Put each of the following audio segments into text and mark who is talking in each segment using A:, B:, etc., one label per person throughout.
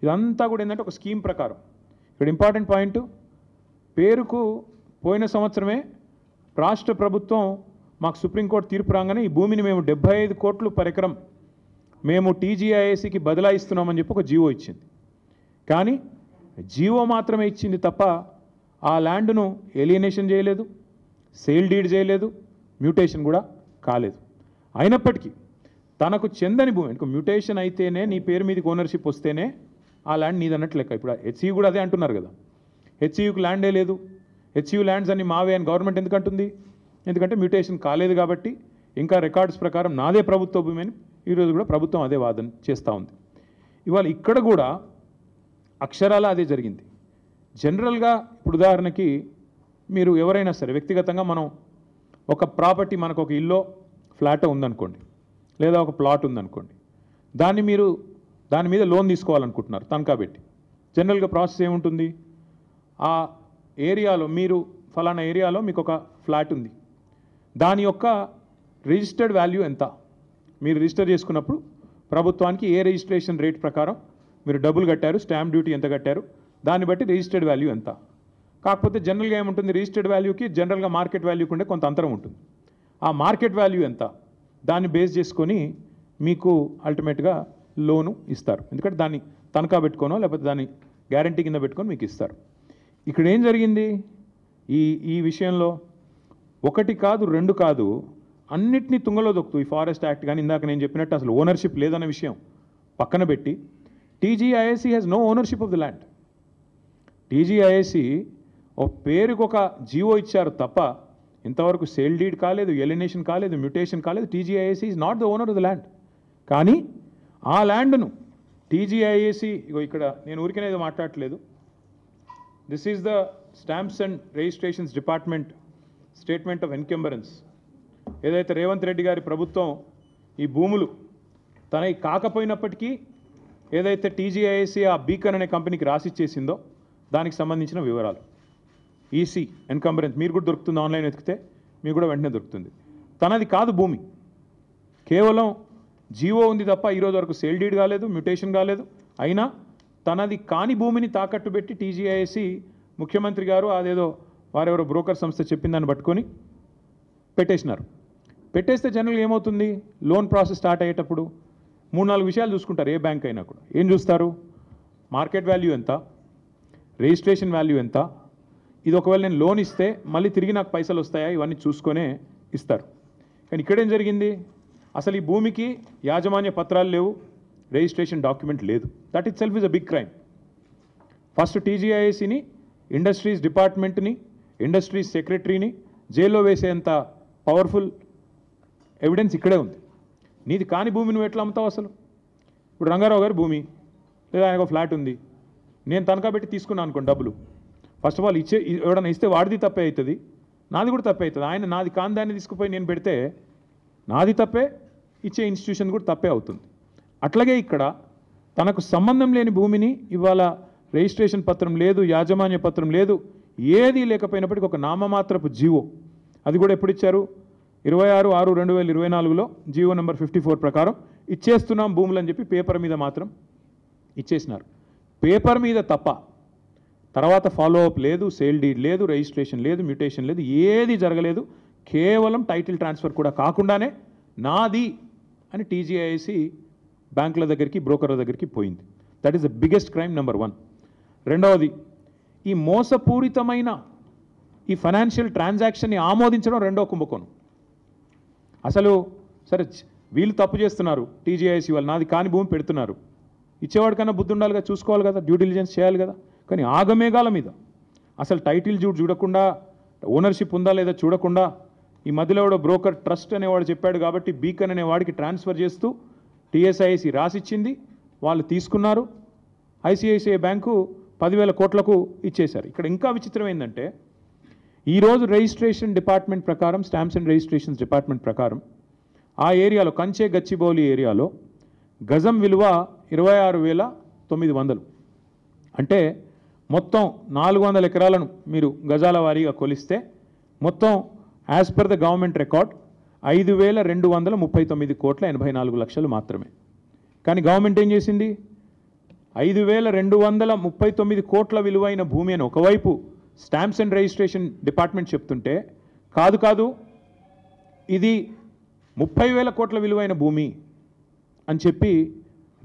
A: ఇదంతా కూడా ఏంటంటే ఒక స్కీమ్ ప్రకారం. ఇక్కడ ఇంపార్టెంట్ పాయింట్, పేరుకు పోయిన సంవత్సరమే రాష్ట్ర ప్రభుత్వం మాకు సుప్రీంకోర్టు తీర్పు రాగానే ఈ భూమిని మేము 75 కోట్లు పర్ ఎకరం మేము టీజీఐఏసీకి బదలాయిస్తున్నామని చెప్పి ఒక జీవో ఇచ్చింది. కానీ జీవో మాత్రమే ఇచ్చింది తప్ప ఆ ల్యాండ్ను ఎలియనేషన్ చేయలేదు, సేల్ డీడ్ చేయలేదు, మ్యూటేషన్ కూడా కాలేదు. అయినప్పటికీ తనకు చెందని భూమి, మ్యూటేషన్ అయితేనే నీ పేరు మీదకి ఓనర్షిప్ వస్తేనే ఆ ల్యాండ్ నీదన్నట్టు లెక్క. ఇప్పుడు హెచ్ఈయూ కూడా అదే అంటున్నారు కదా, హెచ్ఈయూకి ల్యాండే లేదు, హెచ్ఈయూ ల్యాండ్స్ అన్ని మావే అని గవర్నమెంట్ ఎందుకు అంటుంది? ఎందుకంటే మ్యూటేషన్ కాలేదు కాబట్టి ఇంకా రికార్డ్స్ ప్రకారం నాదే ప్రభుత్వ భూమి అని ఈరోజు కూడా ప్రభుత్వం అదే వాదన చేస్తూ ఉంది. ఇవాళ ఇక్కడ కూడా అక్షరాల అదే జరిగింది. జనరల్గా ఇప్పుడు ఉదాహరణకి మీరు ఎవరైనా సరే వ్యక్తిగతంగా మనం ఒక ప్రాపర్టీ, మనకు ఒక ఇల్లో ఫ్లాట్ ఉందనుకోండి, లేదా ఒక ప్లాట్ ఉందనుకోండి, దాని మీద లోన్ తీసుకోవాలనుకుంటున్నారు తనఖా పెట్టి. జనరల్గా ప్రాసెస్ ఏముంటుంది? ఆ ఏరియాలో మీరు ఫలానా ఏరియాలో మీకు ఒక ఫ్లాట్ ఉంది, దాని యొక్క రిజిస్టర్డ్ వాల్యూ ఎంత, మీరు రిజిస్టర్ చేసుకున్నప్పుడు ప్రభుత్వానికి ఏ రిజిస్ట్రేషన్ రేట్ ప్రకారం మీరు డబ్బులు కట్టారు, స్టాంప్ డ్యూటీ ఎంత కట్టారు, దాన్ని బట్టి రిజిస్టర్డ్ వాల్యూ ఎంత. కాకపోతే జనరల్గా ఏముంటుంది, రిజిస్టర్డ్ వాల్యూకి జనరల్గా మార్కెట్ వాల్యూకి ఉండే కొంత అంతరం ఉంటుంది. ఆ మార్కెట్ వాల్యూ ఎంత, దాన్ని బేస్ చేసుకొని మీకు అల్టిమేట్గా లోను ఇస్తారు. ఎందుకంటే దాన్ని తనఖా పెట్టుకోనో లేకపోతే దాన్ని గ్యారంటీ కింద పెట్టుకొని మీకు ఇస్తారు. ఇక్కడ ఏం జరిగింది ఈ విషయంలో? ఒకటి కాదు, రెండు కాదు, అన్నిటినీ తుంగలో దొక్కుతూ ఈ ఫారెస్ట్ యాక్ట్ కానీ ఇందాక నేను చెప్పినట్టు అసలు ఓనర్షిప్ లేదన్న విషయం పక్కన పెట్టి TGIAC has no ownership of the land. TGIAC ఓ పేరుకు ఒక జీవో ఇచ్చారు తప్ప ఇంతవరకు సేల్ డీడ్ కాలేదు, ఎలినేషన్ కాలేదు, మ్యూటేషన్ కాలేదు. TGIAC is not the owner of the land. కానీ ఆ ల్యాండ్ను టీజీఐఏసీ, ఇక్కడ నేను ఊరికనేది మాట్లాడట్లేదు, this is the stamps and registrations department statement of encumbrance. ఏదైతే రేవంత్ రెడ్డి గారి ప్రభుత్వం ఈ భూములు తనకి కాకపోయినప్పటికీ ఏదైతే టీజీఐఏసీ ఆ బీకన్ అనే కంపెనీకి రాసిచ్చేసిందో దానికి సంబంధించిన వివరాలు. ఈసీ ఎన్కంబరెన్స్ మీరు కూడా దొరుకుతుంది, ఆన్లైన్ వెతికితే మీకు కూడా వెంటనే దొరుకుతుంది. తనది కాదు భూమి, కేవలం జీవో ఉంది తప్ప ఈరోజు వరకు సేల్ డీడ్ కాలేదు, మ్యూటేషన్ కాలేదు. అయినా తనది కాని భూమిని తాకట్టు పెట్టి టీజీఐఏసీ ముఖ్యమంత్రి గారు అదేదో వారెవరో బ్రోకర్ సంస్థ చెప్పిన దాన్ని పట్టుకొని పెట్టేసినారు. పెట్టేస్తే జనరల్గా ఏమవుతుంది, లోన్ ప్రాసెస్ స్టార్ట్ అయ్యేటప్పుడు 3-4 విషయాలు చూసుకుంటారు. ఏ బ్యాంక్ అయినా కూడా ఏం చూస్తారు? మార్కెట్ వాల్యూ ఎంత, రిజిస్ట్రేషన్ వాల్యూ ఎంత, ఇది ఒకవేళ నేను లోన్ ఇస్తే మళ్ళీ తిరిగి నాకు పైసలు వస్తాయా, ఇవన్నీ చూసుకొనే ఇస్తారు. కానీ ఇక్కడేం జరిగింది, అసలు ఈ భూమికి యాజమాన్య పత్రాలు లేవు, రిజిస్ట్రేషన్ డాక్యుమెంట్ లేదు. That itself is a big crime. First టీజీఐఏసీని, ఇండస్ట్రీస్ డిపార్ట్మెంట్ని, ఇండస్ట్రీస్ సెక్రటరీని జైల్లో వేసేంత పవర్ఫుల్ ఎవిడెన్స్ ఇక్కడే ఉంది. నీది కాని భూమి నువ్వు ఎట్లా అమ్ముతావు అసలు? ఇప్పుడు రంగారావు గారి భూమి లేదా ఆయనకు ఫ్లాట్ ఉంది, నేను తనఖా పెట్టి తీసుకున్నాను అనుకోండి డబ్బులు. ఫస్ట్ ఆఫ్ ఆల్ ఎవడన్నా ఇస్తే వాడిది తప్పే అవుతుంది, నాది కూడా తప్పే అవుతుంది. ఆయన నాది కాని దాన్ని తీసుకుపోయి నేను పెడితే నాది తప్పే, ఇచ్చే ఇన్స్టిట్యూషన్ కూడా తప్పే అవుతుంది. అట్లాగే ఇక్కడ తనకు సంబంధం లేని భూమిని ఇవాళ రిజిస్ట్రేషన్ పత్రం లేదు, యాజమాన్య పత్రం లేదు, ఏది లేకపోయినప్పటికీ ఒక నామమాత్రపు జీవో, అది కూడా ఎప్పుడు ఇచ్చారు? 26/6/2024లో జీవో నెంబర్ 54 ప్రకారం ఇచ్చేస్తున్నాం భూములు అని చెప్పి పేపర్ మీద మాత్రం ఇచ్చేసినారు. పేపర్ మీద తప్ప తర్వాత ఫాలో అప్ లేదు, సేల్ డీడ్ లేదు, రిజిస్ట్రేషన్ లేదు, మ్యూటేషన్ లేదు, ఏది జరగలేదు. కేవలం టైటిల్ ట్రాన్స్ఫర్ కూడా కాకుండానే నాది అని టీజీఐఏసీ బ్యాంకుల దగ్గరికి, బ్రోకర్ల దగ్గరికి పోయింది. That is the biggest crime number 1. రెండవది, ఈ మోసపూరితమైన ఈ ఫైనాన్షియల్ ట్రాన్సాక్షన్ని ఆమోదించడం రెండో కుంభకోణం. అసలు సరే వీళ్ళు తప్పు చేస్తున్నారు, టీజీఐఏసీ వాళ్ళు నాది కాని భూమి పెడుతున్నారు, ఇచ్చేవాడి కన్నా బుద్ధి ఉండాలిగా, చూసుకోవాలి కదా, డ్యూ డిలిజెన్స్ చేయాలి కదా. కానీ ఆగమేఘాల మీద అసలు టైటిల్ చూడకుండా, ఓనర్షిప్ ఉందా లేదా చూడకుండా, ఈ మధ్యలో కూడా బ్రోకర్ ట్రస్ట్ అనేవాడు చెప్పాడు కాబట్టి బీకన్ అనేవాడికి ట్రాన్స్ఫర్ చేస్తూ టీఎస్ఐఏసీ రాసిచ్చింది, వాళ్ళు తీసుకున్నారు, ఐసిఐసిఐ బ్యాంకు 10,000 కోట్లకు ఇచ్చేశారు. ఇక్కడ ఇంకా విచిత్రం ఏంటంటే ఈరోజు రిజిస్ట్రేషన్ డిపార్ట్మెంట్ ప్రకారం, స్టాంప్స్ అండ్ రిజిస్ట్రేషన్స్ డిపార్ట్మెంట్ ప్రకారం ఆ ఏరియాలో కంచే గచ్చిబౌలి ఏరియాలో గజం విలువ 26,900. అంటే మొత్తం 400 ఎకరాలను మీరు గజాల వారీగా కొలిస్తే మొత్తం as per the government record 5,239 కోట్ల 84 లక్షలు మాత్రమే. కానీ గవర్నమెంట్ ఏం చేసింది, 5,239 కోట్ల విలువైన భూమి అని ఒకవైపు స్టాంప్స్ అండ్ రిజిస్ట్రేషన్ డిపార్ట్మెంట్ చెప్తుంటే, కాదు ఇది 30,000 కోట్ల విలువైన భూమి అని చెప్పి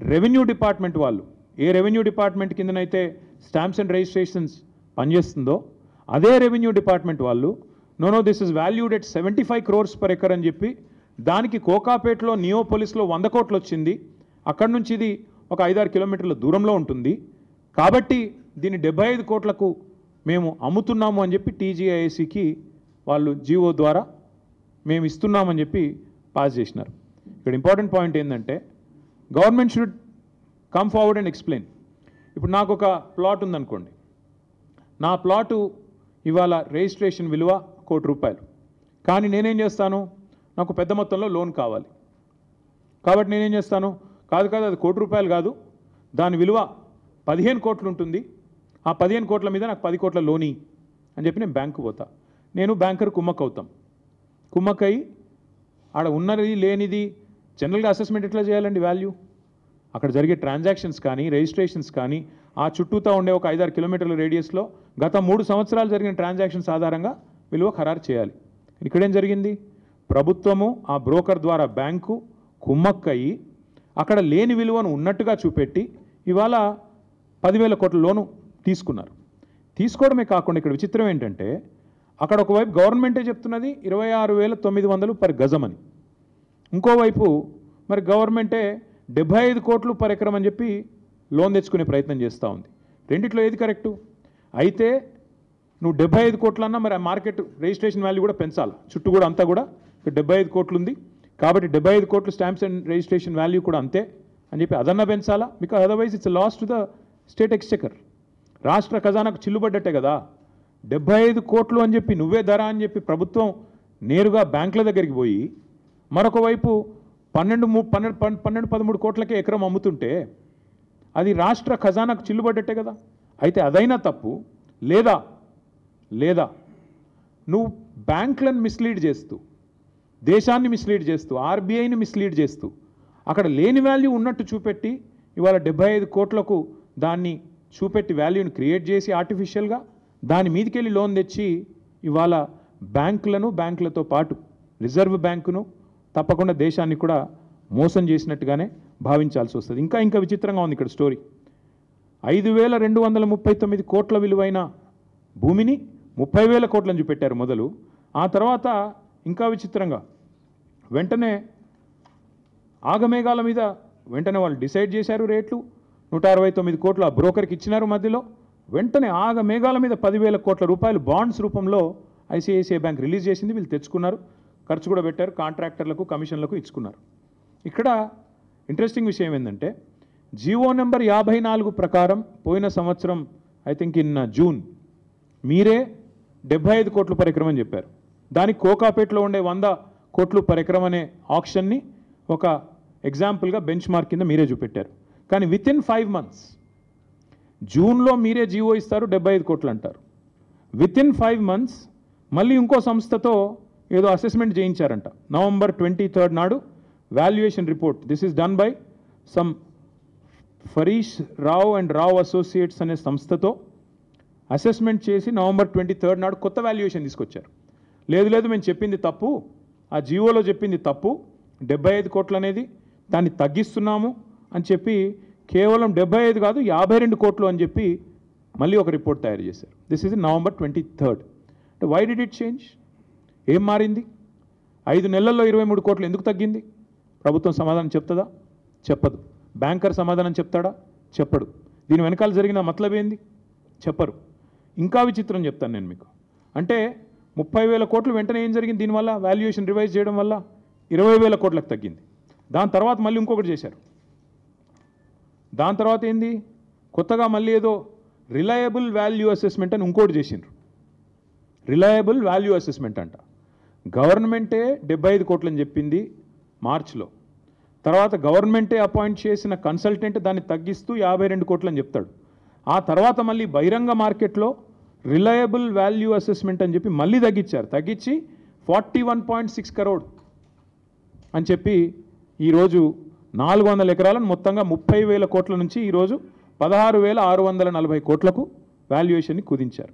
A: రెవెన్యూ డిపార్ట్మెంట్ వాళ్ళు, ఏ రెవెన్యూ డిపార్ట్మెంట్ కిందనైతే స్టాంప్స్ అండ్ రిజిస్ట్రేషన్స్ పనిచేస్తుందో అదే రెవెన్యూ డిపార్ట్మెంట్ వాళ్ళు no this is valued at 75 crores per acre అని చెప్పి, దానికి కోకాపేటలో నియోపోలిస్లో 100 కోట్లు వచ్చింది, అక్కడి నుంచి ఇది ఒక 5-6 కిలోమీటర్ల దూరంలో ఉంటుంది, కాబట్టి దీన్ని 75 కోట్లకు మేము అమ్ముతున్నాము అని చెప్పి టీజీఐఏసీకి వాళ్ళు జీవో ద్వారా మేము ఇస్తున్నామని చెప్పి పాస్ చేసినారు. ఇక్కడ ఇంపార్టెంట్ పాయింట్ ఏంటంటే, government should come forward and explain. ఇప్పుడు నాకు ఒక ప్లాట్ ఉందనుకోండి, నా ప్లాటు ఇవాళ రిజిస్ట్రేషన్ విలువ 1 కోటి రూపాయలు, కానీ నేనేం చేస్తాను, నాకు పెద్ద మొత్తంలో లోన్ కావాలి, కాబట్టి నేనేం చేస్తాను, కాదు అది 1 కోటి రూపాయలు కాదు, దాని విలువ 15 కోట్లు ఉంటుంది, ఆ 15 కోట్ల మీద నాకు 10 కోట్ల లోని అని చెప్పి నేను బ్యాంకు పోతా. నేను బ్యాంకర్ కుమ్మక్ అవుతాం. కుమ్మక్కై ఆడ ఉన్నది లేనిది జనరల్గా అసెస్మెంట్ ఎట్లా చేయాలండి, వాల్యూ అక్కడ జరిగే ట్రాన్సాక్షన్స్ కానీ రిజిస్ట్రేషన్స్ కానీ ఆ చుట్టూతా ఉండే ఒక 5-6 కిలోమీటర్ల రేడియస్లో గత 3 సంవత్సరాలు జరిగిన ట్రాన్సాక్షన్స్ ఆధారంగా విలువ ఖరారు చేయాలి. ఇక్కడేం జరిగింది, ప్రభుత్వము ఆ బ్రోకర్ ద్వారా బ్యాంకు కుమ్మక్కయి అక్కడ లేని విలువను ఉన్నట్టుగా చూపెట్టి ఇవాళ 10,000 కోట్ల లోను తీసుకున్నారు. తీసుకోవడమే కాకుండా ఇక్కడ విచిత్రం ఏంటంటే, అక్కడ ఒకవైపు గవర్నమెంటే చెప్తున్నది 26,900 per గజం అని, ఇంకోవైపు మరి గవర్నమెంటే 75 కోట్లు per ఎకరం అని చెప్పి లోన్ తెచ్చుకునే ప్రయత్నం చేస్తూ ఉంది. రెండిట్లో ఏది కరెక్టు? అయితే నువ్వు 75 కోట్లన్నా మరి ఆ మార్కెట్ రిజిస్ట్రేషన్ వాల్యూ కూడా పెంచాలి, చుట్టూ కూడా అంతా కూడా 75 కోట్లు ఉంది కాబట్టి 75 కోట్లు స్టాంప్స్ అండ్ రిజిస్ట్రేషన్ వాల్యూ కూడా అంతే అని చెప్పి అదన్నా పెంచాలా, because otherwise it's loss to the state exchequer. రాష్ట్ర ఖజానాకు చిల్లుబడ్డట్టే కదా. 75 కోట్లు అని చెప్పి నువ్వే ధర అని చెప్పి ప్రభుత్వం నేరుగా బ్యాంకుల దగ్గరికి పోయి మరొక వైపు 12-13 కోట్లకే ఎకరం అమ్ముతుంటే అది రాష్ట్ర ఖజానాకు చిల్లుబడ్డట్టే కదా. అయితే అదైనా తప్పు, లేదా నువ్వు బ్యాంకులను మిస్లీడ్ చేస్తూ, దేశాన్ని మిస్లీడ్ చేస్తూ, ఆర్బీఐని మిస్లీడ్ చేస్తూ అక్కడ లేని వాల్యూ ఉన్నట్టు చూపెట్టి ఇవాళ 75 కోట్లకు దాన్ని చూపెట్టి వాల్యూని క్రియేట్ చేసి ఆర్టిఫిషియల్గా దాని మీదకెళ్ళి లోన్ తెచ్చి ఇవాళ బ్యాంకులతో పాటు రిజర్వ్ బ్యాంకును తప్పకుండా దేశాన్ని కూడా మోసం చేసినట్టుగానే భావించాల్సి వస్తుంది. ఇంకా విచిత్రంగా ఉంది ఇక్కడ స్టోరీ. 5,239 కోట్ల విలువైన భూమిని 30,000 కోట్లని చూపెట్టారు మొదలు. ఆ తర్వాత ఇంకా విచిత్రంగా వెంటనే ఆగమేఘాల మీద వెంటనే వాళ్ళు డిసైడ్ చేశారు రేట్లు. 169 కోట్లు ఆ బ్రోకర్కి ఇచ్చినారు మధ్యలో. వెంటనే ఆగమేఘాల మీద 10,000 కోట్ల రూపాయలు బాండ్స్ రూపంలో ఐసిఐసిఐ బ్యాంక్ రిలీజ్ చేసింది. వీళ్ళు తెచ్చుకున్నారు, ఖర్చు కూడా పెట్టారు, కాంట్రాక్టర్లకు కమిషన్లకు ఇచ్చుకున్నారు. ఇక్కడ ఇంట్రెస్టింగ్ విషయం ఏంటంటే, జీవో నెంబర్ 54 ప్రకారం పోయిన సంవత్సరం ఐ థింక్ ఇన్ జూన్ మీరే 75 కోట్లు per ఎకరం అని చెప్పారు. దానికి కోకాపేటలో ఉండే 100 కోట్లు per ఎకరం అనే ఆప్షన్ని ఒక ఎగ్జాంపుల్గా బెంచ్ మార్క్ కింద మీరే చూపెట్టారు. కానీ వితిన్ 5 months జూన్లో మీరే జీవో ఇస్తారు, 75 కోట్లు అంటారు. వితిన్ 5 months మళ్ళీ ఇంకో సంస్థతో ఏదో అసెస్మెంట్ చేయించారంట. November 23 నాడు valuation report, this is done by some ఫరీష్ Rao and Rao associates అనే సంస్థతో అసెస్మెంట్ చేసి November 23 నాడు కొత్త వాల్యుయేషన్ తీసుకొచ్చారు. లేదు మేము చెప్పింది తప్పు, ఆ జీవోలో చెప్పింది తప్పు, 75 కోట్లు అనేది దాన్ని తగ్గిస్తున్నాము అని చెప్పి కేవలం 75 కాదు 52 కోట్లు అని చెప్పి మళ్ళీ ఒక రిపోర్ట్ తయారు చేశారు. This is November 23. అంటే వై డిడ్ ఇట్ చేంజ్? ఏం మారింది? 5 నెలల్లో 23 కోట్లు ఎందుకు తగ్గింది? ప్రభుత్వం సమాధానం చెప్తుందా? చెప్పదు. బ్యాంకర్ సమాధానం చెప్తాడా? చెప్పడు. దీని వెనకాల జరిగిన మతలబ్ ఏంది? చెప్పరు. ఇంకా విచిత్రం చెప్తాను నేను మీకు. అంటే 30,000 కోట్లు వెంటనే ఏం జరిగింది? దీనివల్ల వాల్యుయేషన్ రివైజ్ చేయడం వల్ల 20,000 కోట్లకు తగ్గింది. దాని తర్వాత మళ్ళీ ఇంకొకటి చేశారు. దాని తర్వాత ఏంది? కొత్తగా మళ్ళీ ఏదో రిలయబుల్ వాల్యూ అసెస్మెంట్ అని ఇంకోటి చేసిండ్రు. రిలయబుల్ వాల్యూ అసెస్మెంట్ అంట. గవర్నమెంటే 75 కోట్లు అని చెప్పింది మార్చ్లో. తర్వాత గవర్నమెంటే అపాయింట్ చేసిన కన్సల్టెంట్ దాన్ని తగ్గిస్తూ 52 కోట్లు అని చెప్తాడు. ఆ తర్వాత మళ్ళీ బహిరంగ మార్కెట్లో రిలయబుల్ వాల్యూ అసెస్మెంట్ అని చెప్పి మళ్ళీ తగ్గించారు. తగ్గించి 41.6 crore అని చెప్పి ఈరోజు 400 ఎకరాలను మొత్తంగా 30,000 కోట్ల నుంచి ఈరోజు 16,640 కోట్లకు వాల్యుయేషన్ని కుదించారు.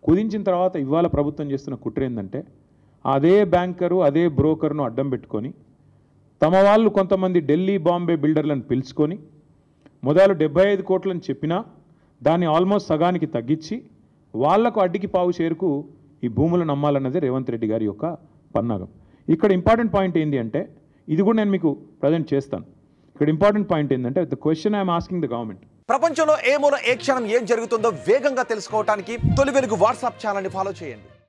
A: కుదించిన తర్వాత ఇవాళ ప్రభుత్వం చేస్తున్న కుట్ర ఏంటంటే అదే బ్యాంకరు అదే బ్రోకర్ను అడ్డం పెట్టుకొని తమ వాళ్ళు కొంతమంది ఢిల్లీ బాంబే బిల్డర్లను పిలుచుకొని మొదలు 75 కోట్లని చెప్పినా దాన్ని ఆల్మోస్ట్ సగానికి తగ్గించి వాళ్లకు అడ్డికి పావు షేరుకు ఈ భూములను అమ్మాలన్నదే రేవంత్ రెడ్డి గారి యొక్క పన్నాగం. ఇక్కడ ఇంపార్టెంట్ పాయింట్ ఏంటి అంటే ఇది కూడా నేను మీకు ప్రజెంట్ చేస్తాను. ఇక్కడ ఇంపార్టెంట్ పాయింట్ ఏంటంటే the question I'm asking the government.
B: ప్రపంచంలో ఏ మూల ఏ క్షణం ఏం జరుగుతుందో వేగంగా తెలుసుకోవడానికి తొలి వెలుగు వాట్సాప్ ఛానల్ని ఫాలో చేయండి.